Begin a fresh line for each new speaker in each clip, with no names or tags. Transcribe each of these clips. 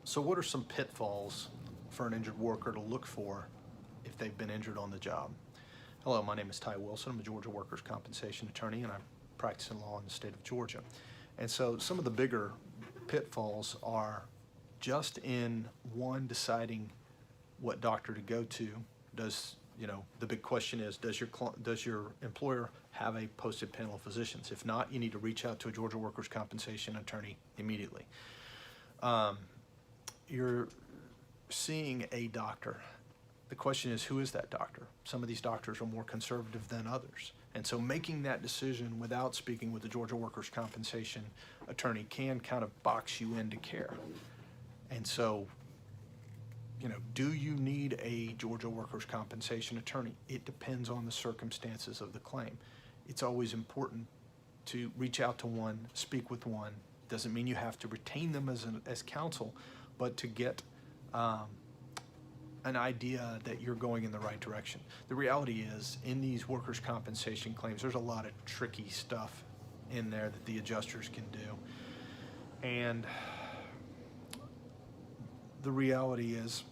So what are some pitfalls for an injured worker to look for if they've been injured on the job? Hello, my name is Ty Wilson. I'm a Georgia workers' compensation attorney, and I practice in law in the state of Georgia. And so some of the bigger pitfalls are just in one, deciding what doctor to go to. The big question is, does your employer have a posted panel of physicians? If not, you need to reach out to a Georgia workers' compensation attorney immediately. You're seeing a doctor. The question is, who is that doctor? Some of these doctors are more conservative than others. And so making that decision without speaking with the Georgia workers' compensation attorney can kind of box you into care. And so, do you need a Georgia workers' compensation attorney? It depends on the circumstances of the claim. It's always important to reach out to one, speak with one. Doesn't mean you have to retain them as counsel, but to get an idea that you're going in the right direction. The reality is, in these workers' compensation claims, there's a lot of tricky stuff in there that the adjusters can do. And the reality is,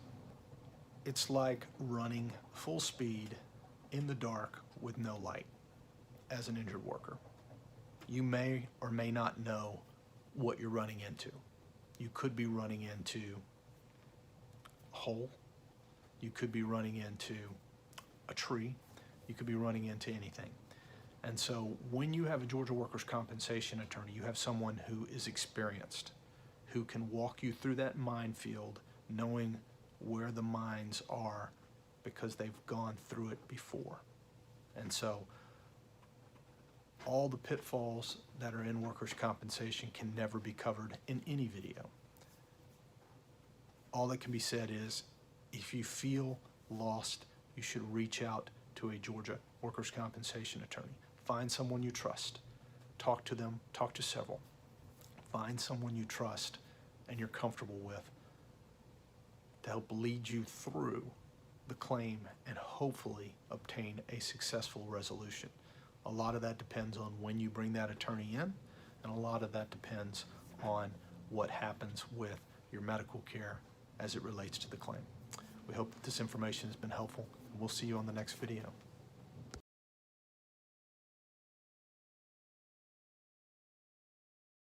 it's like running full speed in the dark with no light as an injured worker. You may or may not know what you're running into. You could be running into a hole. You could be running into a tree. You could be running into anything. And so when you have a Georgia workers' compensation attorney, you have someone who is experienced, who can walk you through that minefield, knowing where the mines are because they've gone through it before. And so all the pitfalls that are in workers' compensation can never be covered in any video. All that can be said is, if you feel lost, you should reach out to a Georgia workers' compensation attorney. Find someone you trust. Talk to them, talk to several. Find someone you trust and you're comfortable with to help lead you through the claim and hopefully obtain a successful resolution. A lot of that depends on when you bring that attorney in, and a lot of that depends on what happens with your medical care as it relates to the claim. We hope that this information has been helpful, and we'll see you on the next video.